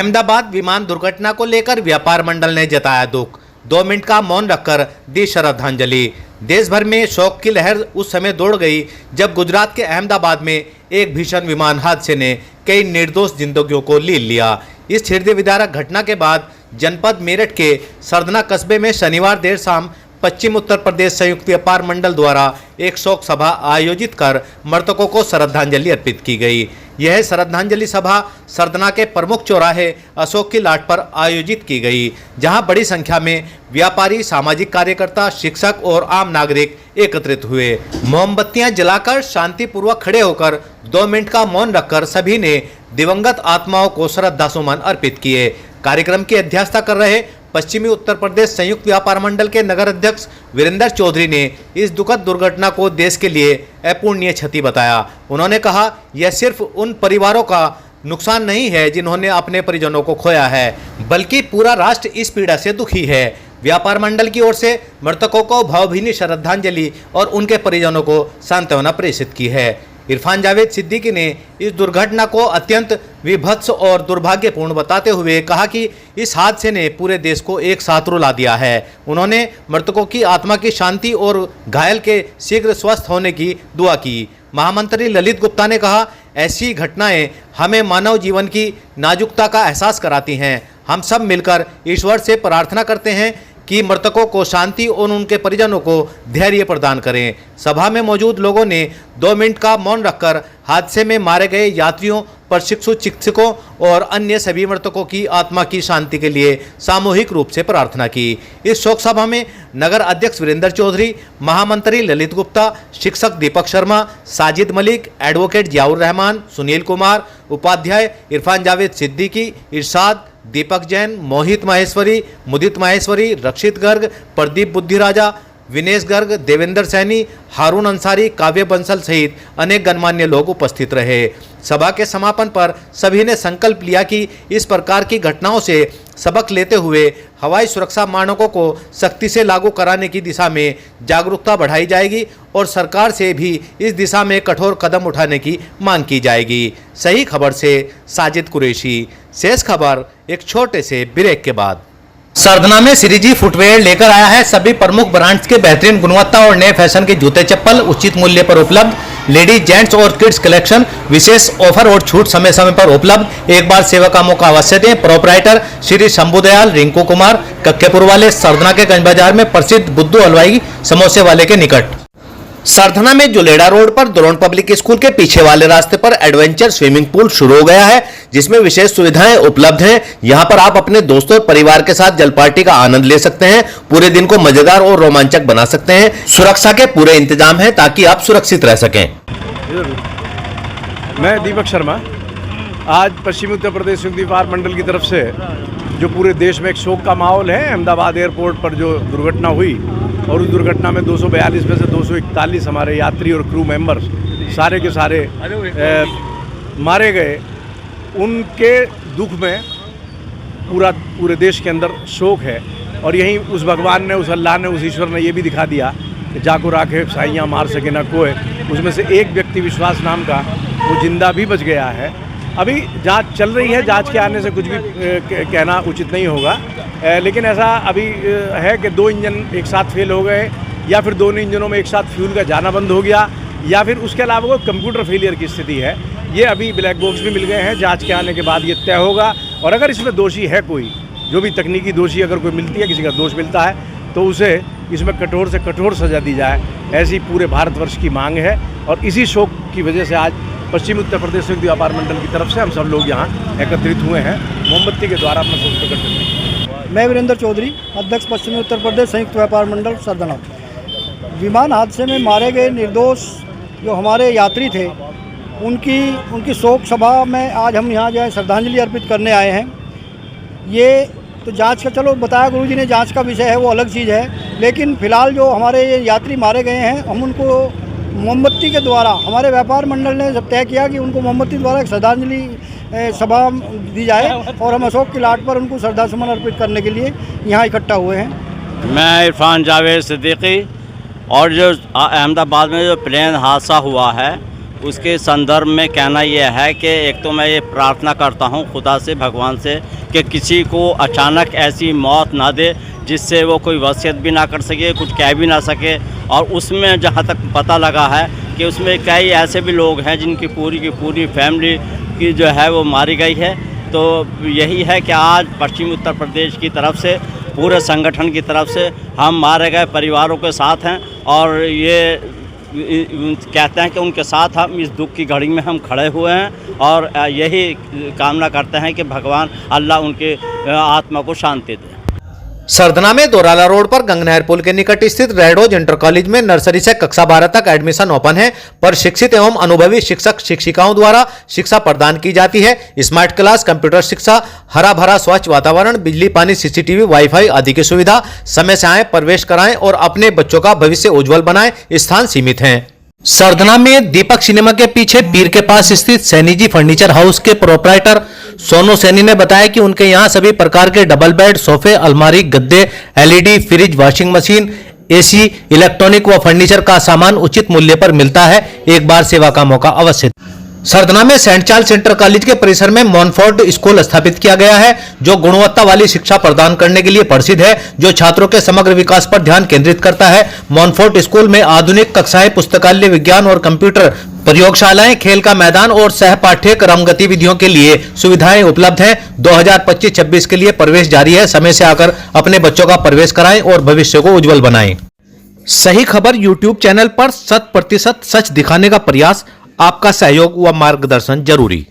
अहमदाबाद विमान दुर्घटना को लेकर व्यापार मंडल ने जताया दुख। 2 मिनट का मौन रखकर दी श्रद्धांजलि। देश भर में शोक की लहर उस समय दौड़ गई जब गुजरात के अहमदाबाद में एक भीषण विमान हादसे ने कई निर्दोष जिंदगियों को लील लिया। इस हृदय विदारक घटना के बाद जनपद मेरठ के सरधना कस्बे में शनिवार देर शाम पश्चिम उत्तर प्रदेश संयुक्त व्यापार मंडल द्वारा एक शोक सभा आयोजित कर मृतकों को श्रद्धांजलि अर्पित की गई। यह श्रद्धांजलि सभा सरधना के प्रमुख चौराहे अशोक की लाट पर आयोजित की गई, जहां बड़ी संख्या में व्यापारी, सामाजिक कार्यकर्ता, शिक्षक और आम नागरिक एकत्रित हुए। मोमबत्तियां जलाकर शांतिपूर्वक खड़े होकर 2 मिनट का मौन रखकर सभी ने दिवंगत आत्माओं को श्रद्धासुमन अर्पित किए। कार्यक्रम की अध्यक्षता कर रहे पश्चिमी उत्तर प्रदेश संयुक्त व्यापार मंडल के नगर अध्यक्ष वीरेंद्र चौधरी ने इस दुखद दुर्घटना को देश के लिए अपूरणीय क्षति बताया। उन्होंने कहा, यह सिर्फ उन परिवारों का नुकसान नहीं है जिन्होंने अपने परिजनों को खोया है, बल्कि पूरा राष्ट्र इस पीड़ा से दुखी है। व्यापार मंडल की ओर से मृतकों को भावभीनी श्रद्धांजलि और उनके परिजनों को सांत्वना प्रेषित की है। इरफान जावेद सिद्दीकी ने इस दुर्घटना को अत्यंत विभत्स और दुर्भाग्यपूर्ण बताते हुए कहा कि इस हादसे ने पूरे देश को एक साथ रुला दिया है। उन्होंने मृतकों की आत्मा की शांति और घायल के शीघ्र स्वस्थ होने की दुआ की। महामंत्री ललित गुप्ता ने कहा, ऐसी घटनाएं हमें मानव जीवन की नाजुकता का एहसास कराती हैं। हम सब मिलकर ईश्वर से प्रार्थना करते हैं कि मृतकों को शांति और उनके परिजनों को धैर्य प्रदान करें। सभा में मौजूद लोगों ने 2 मिनट का मौन रखकर हादसे में मारे गए यात्रियों, प्रशिक्षु चिकित्सकों और अन्य सभी मृतकों की आत्मा की शांति के लिए सामूहिक रूप से प्रार्थना की। इस शोक सभा में नगर अध्यक्ष वीरेंद्र चौधरी, महामंत्री ललित गुप्ता, शिक्षक दीपक शर्मा, साजिद मलिक, एडवोकेट जियाउर रहमान, सुनील कुमार, उपाध्याय इरफान जावेद सिद्दीकी, इरशाद, दीपक जैन, मोहित माहेश्वरी, मुदित माहेश्वरी, रक्षित गर्ग, प्रदीप बुद्धिराजा, विनेश गर्ग, देवेंद्र सैनी, हारून अंसारी, काव्य बंसल सहित अनेक गणमान्य लोग उपस्थित रहे। सभा के समापन पर सभी ने संकल्प लिया कि इस प्रकार की घटनाओं से सबक लेते हुए हवाई सुरक्षा मानकों को सख्ती से लागू कराने की दिशा में जागरूकता बढ़ाई जाएगी और सरकार से भी इस दिशा में कठोर कदम उठाने की मांग की जाएगी। सही खबर से साजिद कुरैशी। शेष खबर एक छोटे से ब्रेक के बाद। सरधना में श्रीजी फुटवेयर लेकर आया है सभी प्रमुख ब्रांड्स के बेहतरीन गुणवत्ता और नए फैशन के जूते चप्पल उचित मूल्य पर उपलब्ध। लेडीज, जेंट्स और किड्स कलेक्शन विशेष ऑफर और छूट समय समय पर उपलब्ध। एक बार सेवा का मौका अवश्य दें। प्रोपराइटर श्री शंभुदयाल रिंकू कुमार, कक्केपुर वाले, सरधना के गंज बाजार में प्रसिद्ध बुद्धू हलवाई समोसे वाले के निकट। सरधना में जुलेड़ा रोड पर द्रोण पब्लिक स्कूल के पीछे वाले रास्ते पर एडवेंचर स्विमिंग पूल शुरू हो गया है, जिसमें विशेष सुविधाएं उपलब्ध हैं। यहां पर आप अपने दोस्तों और परिवार के साथ जल पार्टी का आनंद ले सकते हैं। पूरे दिन को मजेदार और रोमांचक बना सकते हैं। सुरक्षा के पूरे इंतजाम हैं ताकि आप सुरक्षित रह सकें। मैं दीपक शर्मा। आज पश्चिमी उत्तर प्रदेश संयुक्त व्यापार मंडल की तरफ से जो पूरे देश में एक शोक का माहौल है, अहमदाबाद एयरपोर्ट पर जो दुर्घटना हुई और उस दुर्घटना में 242 में से 241 हमारे यात्री और क्रू मेंबर्स सारे के सारे मारे गए, उनके दुख में पूरे देश के अंदर शोक है। और यहीं उस भगवान ने, उस अल्लाह ने, उस ईश्वर ने ये भी दिखा दिया कि जाको राखे साइयाँ मार सके ना कोई। उसमें से एक व्यक्ति विश्वास नाम का वो जिंदा भी बच गया है। अभी जांच चल रही है, जांच के आने से कुछ भी कहना उचित नहीं होगा, लेकिन ऐसा अभी है कि 2 इंजन एक साथ फेल हो गए, या फिर दोनों इंजनों में एक साथ फ्यूल का जाना बंद हो गया, या फिर उसके अलावा वो कंप्यूटर फेलियर की स्थिति है। ये अभी ब्लैक बॉक्स भी मिल गए हैं, जांच के आने के बाद ये तय होगा। और अगर इसमें दोषी है कोई, जो भी तकनीकी दोषी अगर कोई मिलती है, किसी का दोष मिलता है, तो उसे इसमें कठोर से कठोर सज़ा दी जाए, ऐसी पूरे भारतवर्ष की मांग है। और इसी शोक की वजह से आज पश्चिमी उत्तर प्रदेश संयुक्त व्यापार मंडल की तरफ से हम सब लोग यहाँ एकत्रित हुए हैं, मोमबत्ती के द्वारा अपना शोक प्रकट करने हैं। मैं वीरेंद्र चौधरी, अध्यक्ष पश्चिमी उत्तर प्रदेश संयुक्त व्यापार मंडल सरधना। विमान हादसे में मारे गए निर्दोष जो हमारे यात्री थे, उनकी शोक सभा में आज हम यहाँ जो है श्रद्धांजलि अर्पित करने आए हैं। ये तो जांच का, चलो बताया गुरुजी ने, जांच का विषय है, वो अलग चीज़ है। लेकिन फ़िलहाल जो हमारे ये यात्री मारे गए हैं, हम उनको मोमबत्ती के द्वारा, हमारे व्यापार मंडल ने जब तय किया कि उनको मोमबत्ती द्वारा एक श्रद्धांजलि सभा दी जाए, और हम अशोक की लाट पर उनको श्रद्धासुमन अर्पित करने के लिए यहाँ इकट्ठा हुए हैं। मैं इरफान जावेद सिद्दीकी। और जो अहमदाबाद में जो प्लेन हादसा हुआ है, उसके संदर्भ में कहना यह है कि एक तो मैं ये प्रार्थना करता हूँ खुदा से, भगवान से, कि किसी को अचानक ऐसी मौत ना दे जिससे वो कोई वसीयत भी ना कर सके, कुछ कह भी ना सके। और उसमें जहाँ तक पता लगा है कि उसमें कई ऐसे भी लोग हैं जिनकी पूरी की पूरी फैमिली की जो है वो मारी गई है। तो यही है कि आज पश्चिमी उत्तर प्रदेश की तरफ से, पूरे संगठन की तरफ से हम मारे गए परिवारों के साथ हैं और ये कहते हैं कि उनके साथ हम इस दुख की घड़ी में हम खड़े हुए हैं और यही कामना करते हैं कि भगवान अल्लाह उनके आत्मा को शांति दे। सरधना में दोराला रोड पर गंगनहर पुल के निकट स्थित रेडोज इंटर कॉलेज में नर्सरी से कक्षा 12 तक एडमिशन ओपन है, पर शिक्षित एवं अनुभवी शिक्षक शिक्षिकाओं द्वारा शिक्षा प्रदान की जाती है। स्मार्ट क्लास, कंप्यूटर शिक्षा, हरा भरा स्वच्छ वातावरण, बिजली पानी, सीसीटीवी, वाईफाई आदि की सुविधा। समय से आए, प्रवेश कराएं और अपने बच्चों का भविष्य उज्जवल बनाएं। स्थान सीमित है। सरधना में दीपक सिनेमा के पीछे पीर के पास स्थित सैनी जी फर्नीचर हाउस के प्रोपराइटर सोनू सैनी ने बताया कि उनके यहां सभी प्रकार के डबल बेड, सोफे, अलमारी, गद्दे, LED, fridge, washing machine, AC, electronic व फर्नीचर का सामान उचित मूल्य पर मिलता है। एक बार सेवा का मौका अवश्य। सरधना में सेंट चार्ल्स इंटर कॉलेज के परिसर में मॉनफोर्ड स्कूल स्थापित किया गया है, जो गुणवत्ता वाली शिक्षा प्रदान करने के लिए प्रसिद्ध है, जो छात्रों के समग्र विकास पर ध्यान केंद्रित करता है। मॉनफोर्ड स्कूल में आधुनिक कक्षाएं, पुस्तकालय, विज्ञान और कंप्यूटर प्रयोगशालाएं, खेल का मैदान और सह पाठ्यक्रम गतिविधियों के लिए सुविधाएं उपलब्ध हैं। 2025-26 के लिए प्रवेश जारी है। समय से आकर अपने बच्चों का प्रवेश कराएं और भविष्य को उज्जवल बनाएं। सही खबर यूट्यूब चैनल पर 100% सच दिखाने का प्रयास। आपका सहयोग व मार्गदर्शन जरूरी।